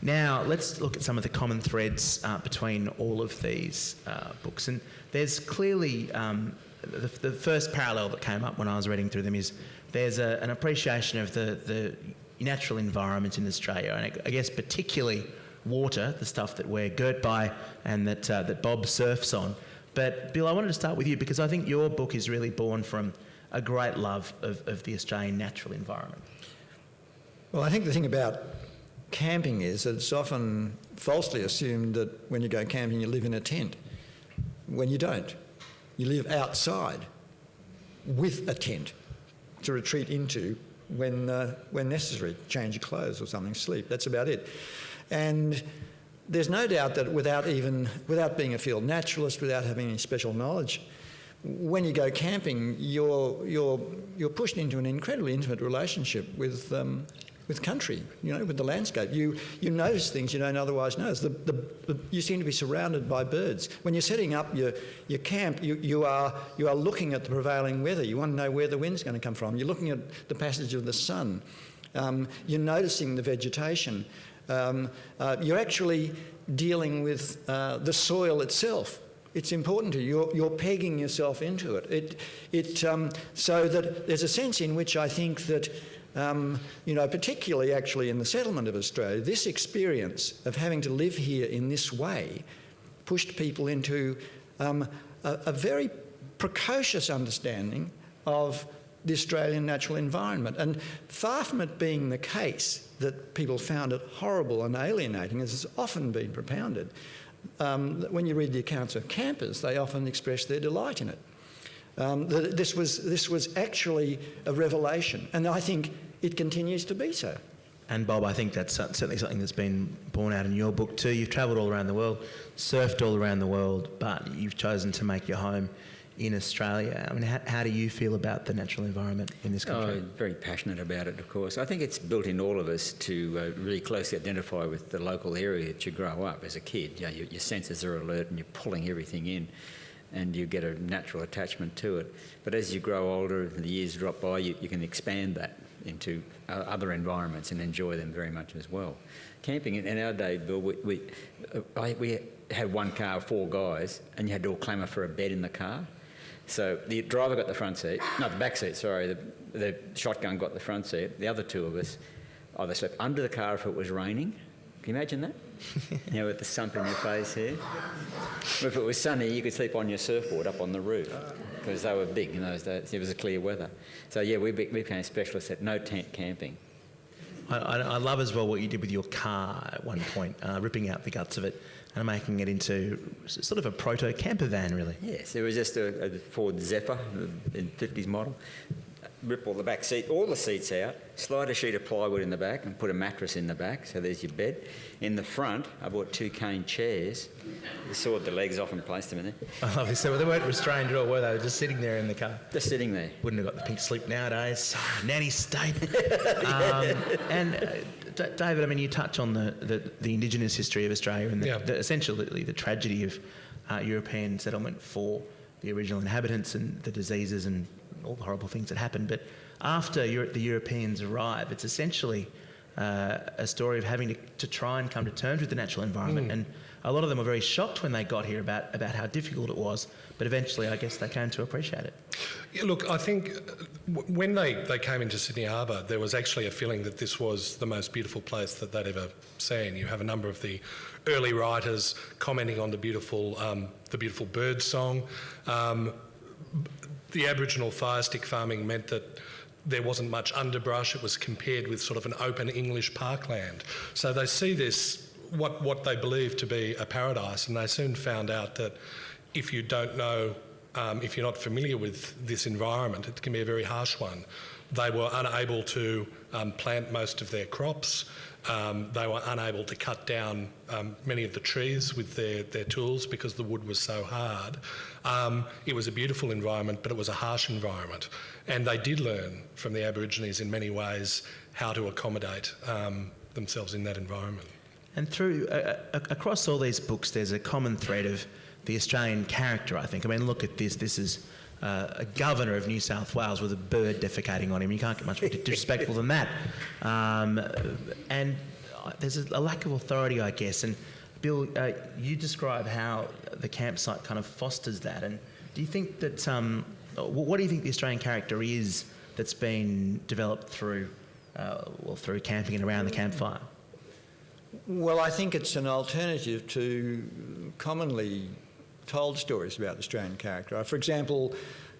Now, let's look at some of the common threads between all of these books. And there's clearly the first parallel that came up when I was reading through them is there's an appreciation of the natural environment in Australia, and I guess particularly water, the stuff that we're girt by and that Bob surfs on. But Bill, I wanted to start with you because I think your book is really born from a great love of the Australian natural environment. Well, I think the thing about camping is that it's often falsely assumed that when you go camping you live in a tent, when you don't. You live outside with a tent to retreat into when necessary, change your clothes or something, sleep, that's about it. And there's no doubt that without being a field naturalist, without having any special knowledge, when you go camping, you're pushed into an incredibly intimate relationship with country, with the landscape. You notice things you don't otherwise notice. You seem to be surrounded by birds. When you're setting up your camp, you are looking at the prevailing weather. You want to know where the wind's going to come from. You're looking at the passage of the sun. You're noticing the vegetation. You're actually dealing with the soil itself. It's important to you. You're pegging yourself into it. So that there's a sense in which I think that, particularly actually in the settlement of Australia, this experience of having to live here in this way pushed people into a very precocious understanding of the Australian natural environment. And far from it being the case that people found it horrible and alienating, as has often been propounded, when you read the accounts of campers, they often express their delight in it. This was actually a revelation, and I think it continues to be so. And Bob, I think that's certainly something that's been borne out in your book too. You've travelled all around the world, surfed all around the world, but you've chosen to make your home in Australia. I mean, how do you feel about the natural environment in this country? Very passionate about it, of course. I think it's built in all of us to really closely identify with the local area that you grow up as a kid. Your senses are alert and you're pulling everything in, and you get a natural attachment to it. But as you grow older and the years drop by, you can expand that into other environments and enjoy them very much as well. Camping, in our day, Bill, we had one car, 4 guys, and you had to all clamour for a bed in the car. So the driver got the front seat, no, the back seat, sorry, the shotgun got the front seat. The other 2 of us either slept under the car if it was raining. Can you imagine that? With the sump in your face here. If it was sunny, you could sleep on your surfboard up on the roof because they were big in those days. It was a clear weather. So yeah, we became specialists at no tent camping. I love as well what you did with your car at one point, ripping out the guts of it and making it into sort of a proto-camper van, really. Yes, it was just a Ford Zephyr in 50s model. Rip all the back seat, all the seats out, slide a sheet of plywood in the back and put a mattress in the back, so there's your bed. In the front, I bought 2 cane chairs, sawed the legs off and placed them in there. I love this. So they weren't restrained at all, were they? They were just sitting there in the car. Just sitting there. Wouldn't have got the pink slip nowadays. Nanny state. David, I mean, you touch on the Indigenous history of Australia and essentially the tragedy of European settlement for the original inhabitants and the diseases and all the horrible things that happened. But after the Europeans arrive, it's essentially a story of having to try and come to terms with the natural environment. And a lot of them were very shocked when they got here about how difficult it was, but eventually I guess they came to appreciate it. Yeah, look, I think when they came into Sydney Harbour, there was actually a feeling that this was the most beautiful place that they'd ever seen. You have a number of the early writers commenting on the beautiful bird song. The Aboriginal fire stick farming meant that there wasn't much underbrush. It was compared with sort of an open English parkland. So they see this, what they believe to be a paradise, and they soon found out that if you don't know if you're not familiar with this environment, it can be a very harsh one. They were unable to plant most of their crops. They were unable to cut down many of the trees with their tools because the wood was so hard. It was a beautiful environment, but it was a harsh environment. And they did learn from the Aborigines in many ways how to accommodate themselves in that environment. And through across all these books, there's a common thread of the Australian character, I think. I mean, look at this. This is a governor of New South Wales with a bird defecating on him. You can't get much more disrespectful than that. And there's a lack of authority, I guess. And Bill, you describe how the campsite kind of fosters that. And do you think that, what do you think the Australian character is that's been developed through camping and around the campfire? Well, I think it's an alternative to commonly told stories about the Australian character. For example,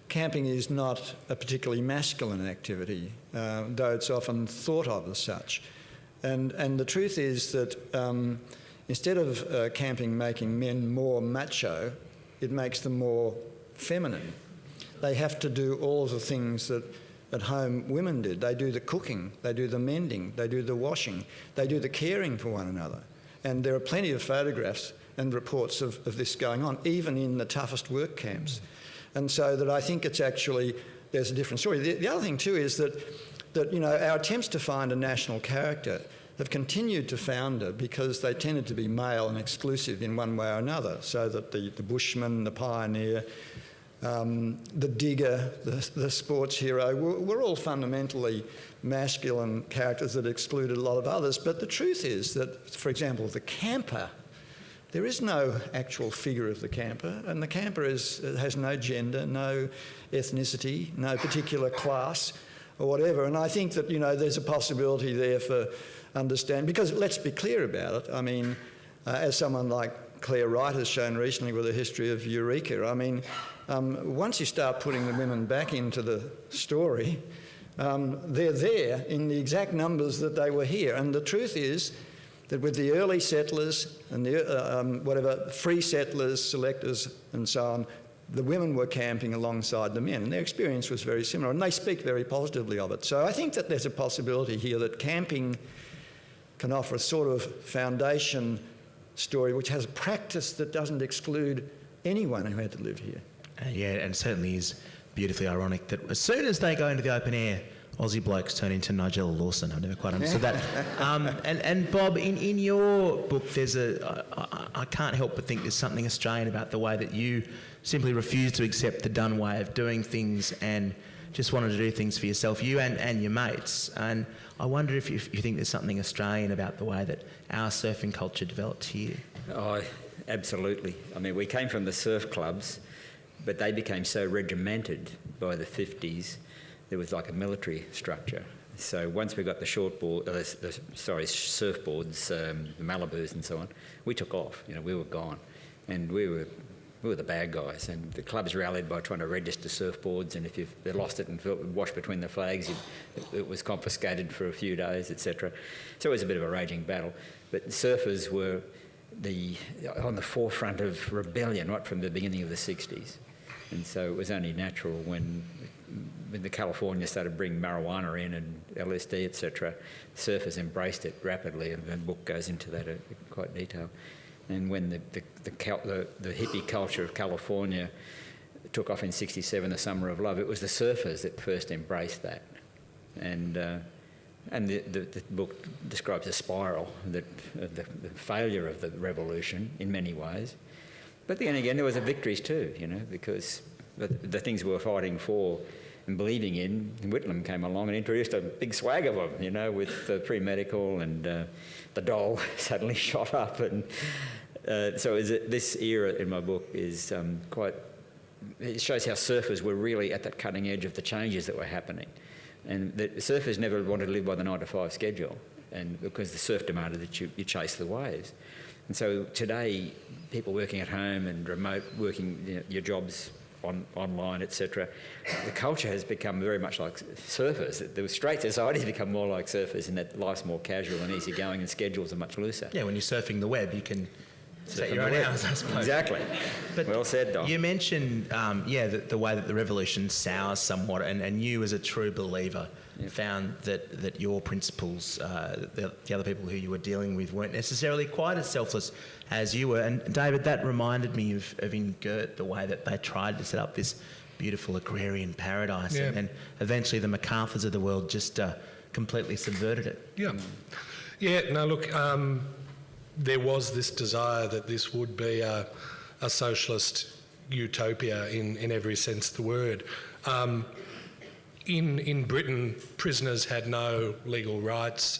camping is not a particularly masculine activity, though it's often thought of as such. And the truth is that instead of camping making men more macho, it makes them more feminine. They have to do all of the things that at home women did. They do the cooking, they do the mending, they do the washing, they do the caring for one another. And there are plenty of photographs and reports of this going on, even in the toughest work camps. And so that I think it's actually, there's a different story. The other thing too is that you know, our attempts to find a national character have continued to founder because they tended to be male and exclusive in one way or another, so that the bushman, the pioneer, the digger, the sports hero, were all fundamentally masculine characters that excluded a lot of others. But the truth is that, for example, the camper, there is no actual figure of the camper, and the camper has no gender, no ethnicity, no particular class or whatever. And I think that, you know, there's a possibility there for understand, because let's be clear about it. I mean, as someone like Claire Wright has shown recently with a history of Eureka, I mean, once you start putting the women back into the story, they're there in the exact numbers that they were here. And the truth is that with the early settlers and the free settlers, selectors and so on, the women were camping alongside the men, and their experience was very similar, and they speak very positively of it. So I think that there's a possibility here that camping can offer a sort of foundation story which has a practice that doesn't exclude anyone who had to live here. Yeah, and certainly is beautifully ironic that as soon as they go into the open air, Aussie blokes turn into Nigella Lawson. I've never quite understood that. And Bob, in your book, there's I can't help but think there's something Australian about the way that you simply refuse to accept the done way of doing things and just wanted to do things for yourself, you and your mates. And I wonder if you think there's something Australian about the way that our surfing culture developed here. Oh, absolutely. I mean, we came from the surf clubs, but they became so regimented by the 50s, there was like a military structure. So once we got the surfboards, the Malibus and so on, we took off. You know, we were gone, and we were the bad guys. And the clubs rallied by trying to register surfboards, and if they lost it and washed between the flags, it was confiscated for a few days, etc. So it was a bit of a raging battle. But surfers were on the forefront of rebellion right from the beginning of the 60s. And so it was only natural when the California started bringing marijuana in and LSD, etc., surfers embraced it rapidly, and the book goes into that in quite detail. And when the hippie culture of California took off in '67, the Summer of Love, it was the surfers that first embraced that. And the book describes a spiral, the failure of the revolution in many ways. But then again, there was the victories too, you know, because the things we were fighting for and believing in, Whitlam came along and introduced a big swag of them, you know, with the pre-medical, and the dole suddenly shot up. And so this era in my book is it shows how surfers were really at that cutting edge of the changes that were happening. And the surfers never wanted to live by the 9-to-5 schedule, and because the surf demanded that you chase the waves. And so today, people working at home and remote working, you know, your jobs online, etc., the culture has become very much like surfers. The straight society has become more like surfers, in that life's more casual and easygoing and schedules are much looser. Yeah, when you're surfing the web, you can Set your own hours, I suppose. Exactly. But well said, Dom. You mentioned, the way that the revolution sours somewhat, and you as a true believer found that your principles, the other people who you were dealing with, weren't necessarily quite as selfless as you were. And David, that reminded me of in Gert, the way that they tried to set up this beautiful agrarian paradise, and eventually the MacArthurs of the world just completely subverted it. Yeah. Yeah, no, look, there was this desire that this would be a socialist utopia in every sense of the word. In Britain, prisoners had no legal rights.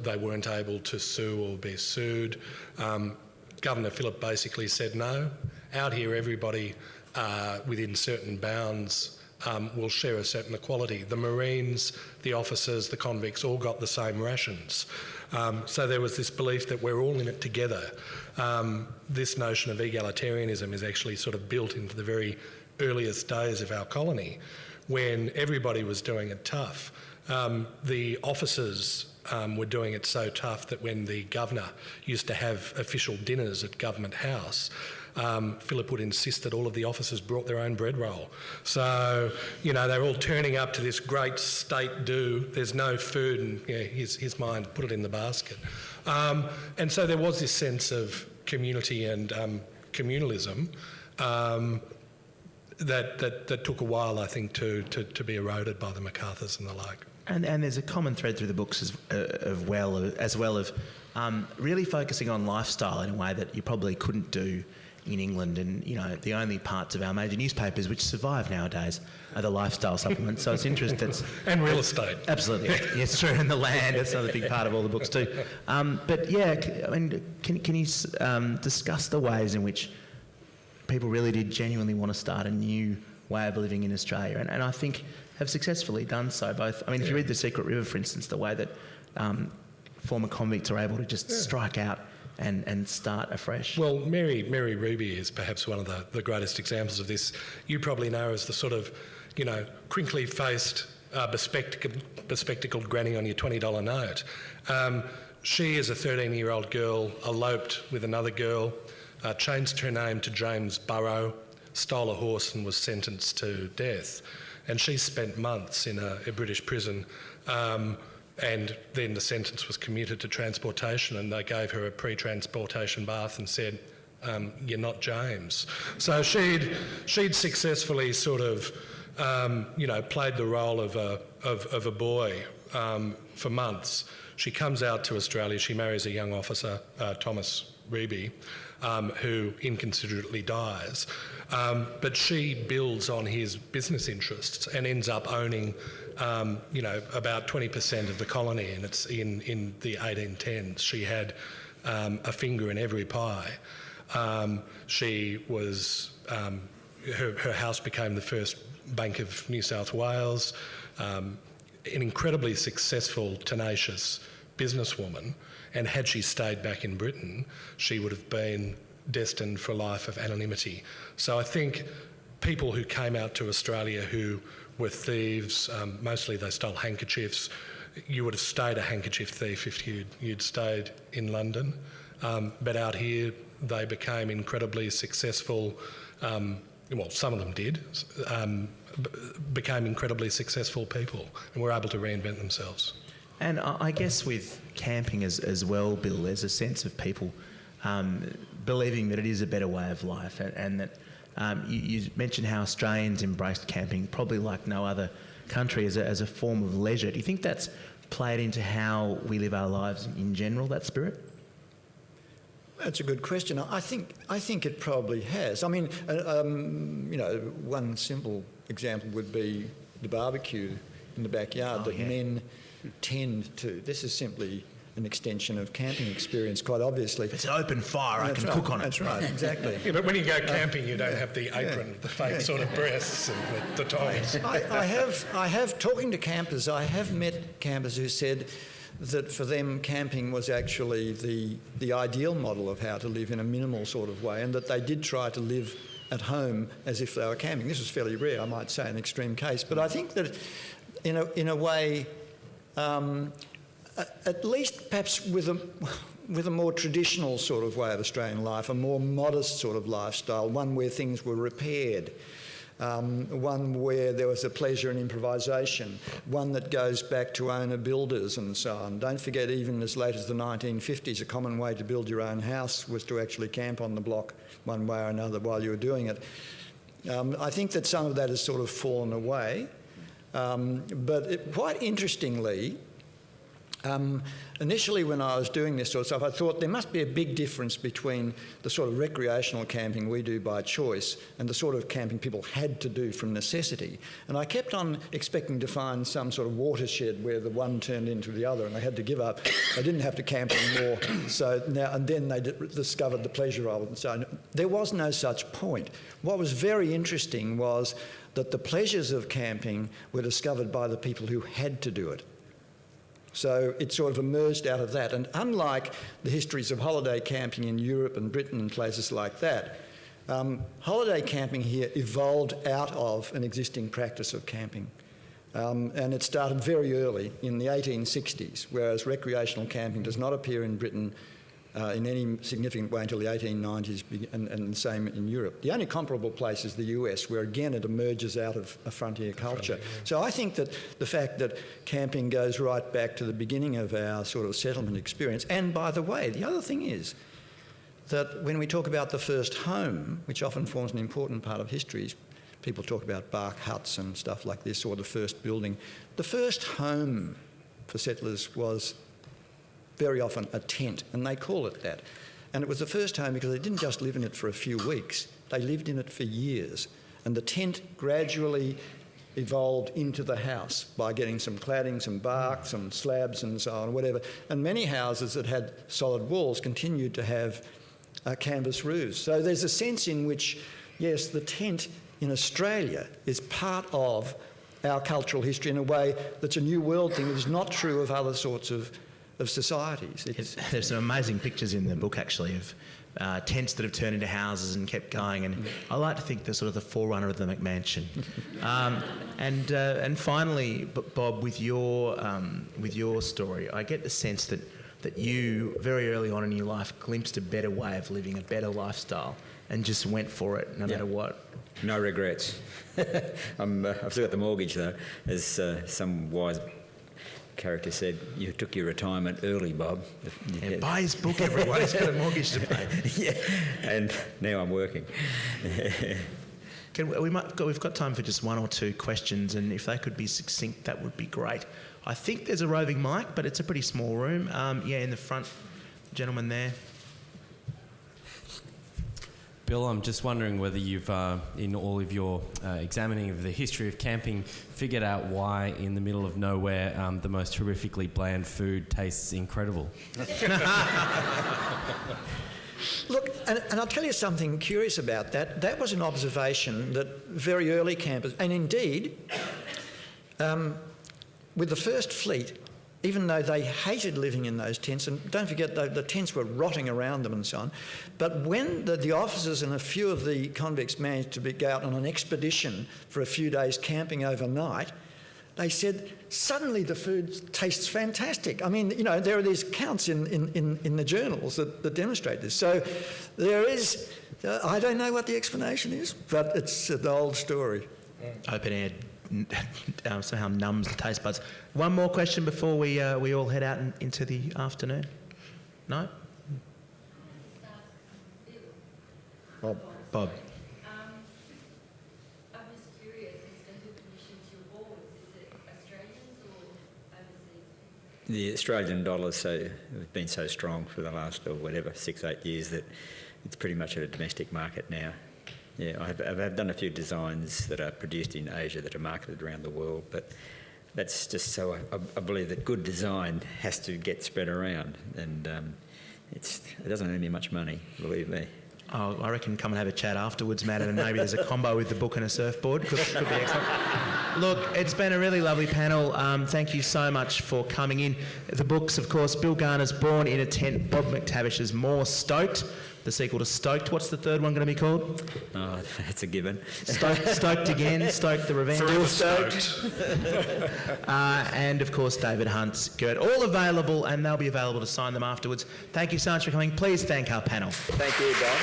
They weren't able to sue or be sued. Governor Phillip basically said no. Out here, everybody within certain bounds will share a certain equality. The Marines, the officers, the convicts all got the same rations. So there was this belief that we're all in it together. This notion of egalitarianism is actually sort of built into the very earliest days of our colony, when everybody was doing it tough. The officers were doing it so tough that when the governor used to have official dinners at Government House, Phillip would insist that all of the officers brought their own bread roll. So, they're all turning up to this great state do. There's no food, and his mind put it in the basket. And so there was this sense of community and communalism that took a while, I think, to be eroded by the MacArthurs and the like. And there's a common thread through the books as well of really focusing on lifestyle in a way that you probably couldn't do in England. And, the only parts of our major newspapers which survive nowadays are the lifestyle supplements. So it's interesting. And real estate. Absolutely. Yeah, it's true. And the land, that's another big part of all the books too. But yeah, can you discuss the ways in which people really did genuinely want to start a new way of living in Australia, and I think have successfully done so. Both, if you read The Secret River, for instance, the way that former convicts are able to just strike out and start afresh. Well, Mary Ruby is perhaps one of the greatest examples of this. You probably know her as the sort of, crinkly-faced, bespectacled granny on your $20 note. She, as a 13-year-old girl, eloped with another girl, changed her name to James Burrow, stole a horse and was sentenced to death. And she spent months in a British prison, and then the sentence was commuted to transportation, and they gave her a pre-transportation bath and said, you're not James. So she'd successfully sort of, played the role of a boy for months. She comes out to Australia, she marries a young officer, Thomas Reeby, who inconsiderately dies. But she builds on his business interests and ends up owning, about 20% of the colony, and it's in the 1810s. She had a finger in every pie. She was, her house became the first Bank of New South Wales, an incredibly successful, tenacious businesswoman, and had she stayed back in Britain, she would have been destined for a life of anonymity. So I think people who came out to Australia who were thieves, mostly they stole handkerchiefs. You would have stayed a handkerchief thief if you'd stayed in London. But out here, they became incredibly successful. Well, some of them did, became incredibly successful people and were able to reinvent themselves. And I guess with camping as well, Bill, there's a sense of people believing that it is a better way of life, and that you mentioned how Australians embraced camping probably like no other country as a form of leisure. Do you think that's played into how we live our lives in general, that spirit? That's a good question. I think it probably has. I mean, one simple example would be the barbecue in the backyard men tend to. This is simply an extension of camping experience, quite obviously. If it's an open fire, I can cook on it. That's right, exactly. Yeah, but when you go camping, you don't have the apron, the fake sort of breasts and the toys. I have, talking to campers, I have met campers who said that for them camping was actually the ideal model of how to live in a minimal sort of way, and that they did try to live at home as if they were camping. This was fairly rare, I might say, an extreme case. But I think that in a way, at least perhaps with with a more traditional sort of way of Australian life, a more modest sort of lifestyle, one where things were repaired, one where there was a pleasure in improvisation, one that goes back to owner-builders and so on. Don't forget, even as late as the 1950s, a common way to build your own house was to actually camp on the block one way or another while you were doing it. I think that some of that has sort of fallen away. Quite interestingly, initially when I was doing this sort of stuff, I thought there must be a big difference between the sort of recreational camping we do by choice and the sort of camping people had to do from necessity. And I kept on expecting to find some sort of watershed where the one turned into the other and they had to give up. They didn't have to camp anymore. So now and then they discovered the pleasure of it and so on. There was no such point. What was very interesting was that the pleasures of camping were discovered by the people who had to do it. So it sort of emerged out of that. And unlike the histories of holiday camping in Europe and Britain and places like that, holiday camping here evolved out of an existing practice of camping. And it started very early in the 1860s, whereas recreational camping does not appear in Britain in any significant way until the 1890s, and the same in Europe. The only comparable place is the US, where again it emerges out of a frontier culture. So I think that the fact that camping goes right back to the beginning of our sort of settlement experience, and by the way, the other thing is that when we talk about the first home, which often forms an important part of history, people talk about bark huts and stuff like this, or the first building. The first home for settlers was very often a tent, and they call it that. And it was the first home because they didn't just live in it for a few weeks, they lived in it for years. And the tent gradually evolved into the house by getting some cladding, some bark, some slabs and so on, whatever. And many houses that had solid walls continued to have canvas roofs. So there's a sense in which, yes, the tent in Australia is part of our cultural history in a way that's a new world thing that is not true of other sorts of societies. There's some amazing pictures in the book, actually, of tents that have turned into houses and kept going. And I like to think they're sort of the forerunner of the McMansion. And finally, Bob, with your story, I get the sense that you, very early on in your life, glimpsed a better way of living, a better lifestyle, and just went for it no matter what. No regrets. I've still got the mortgage, though, as some wise character said. You took your retirement early, Bob. Yeah, buy his book, everyone. He's got a mortgage to pay. Yeah, and now I'm working. We've got time for just one or two questions, and if they could be succinct, that would be great. I think there's a roving mic, but it's a pretty small room. In the front, gentleman there. Bill, I'm just wondering whether you've, in all of your examining of the history of camping, figured out why in the middle of nowhere the most horrifically bland food tastes incredible. Look, and I'll tell you something curious about that. That was an observation that very early campers, and indeed, with the first fleet, even though they hated living in those tents, and don't forget the tents were rotting around them and so on, but when the officers and a few of the convicts managed to go out on an expedition for a few days camping overnight, they said, suddenly the food tastes fantastic. I mean, there are these accounts in the journals that demonstrate this. So there is, I don't know what the explanation is, but it's an old story. Open air somehow numbs the taste buds. One more question before we all head out into the afternoon. No? Bob. I'm just curious as to who commissions your boards. Is it Australians or overseas? The Australian dollar's have been so strong for the last, 6-8 years that it's pretty much at a domestic market now. Yeah, I've done a few designs that are produced in Asia that are marketed around the world, but that's just so I believe that good design has to get spread around, and it doesn't earn me much money, believe me. Oh, I reckon come and have a chat afterwards, Matt, and maybe there's a combo with the book and a surfboard. Could be excellent. Look, it's been a really lovely panel. Thank you so much for coming in. The books, of course, Bill Garner's Born in a Tent, Bob McTavish's More Stoked, the sequel to Stoked. What's the third one going to be called? Oh, that's a given. Stoked again, Stoked the Revenge. Forever Stoked. And, of course, David Hunt's Gert. All available, and they'll be available to sign them afterwards. Thank you so much for coming. Please thank our panel. Thank you, Bob.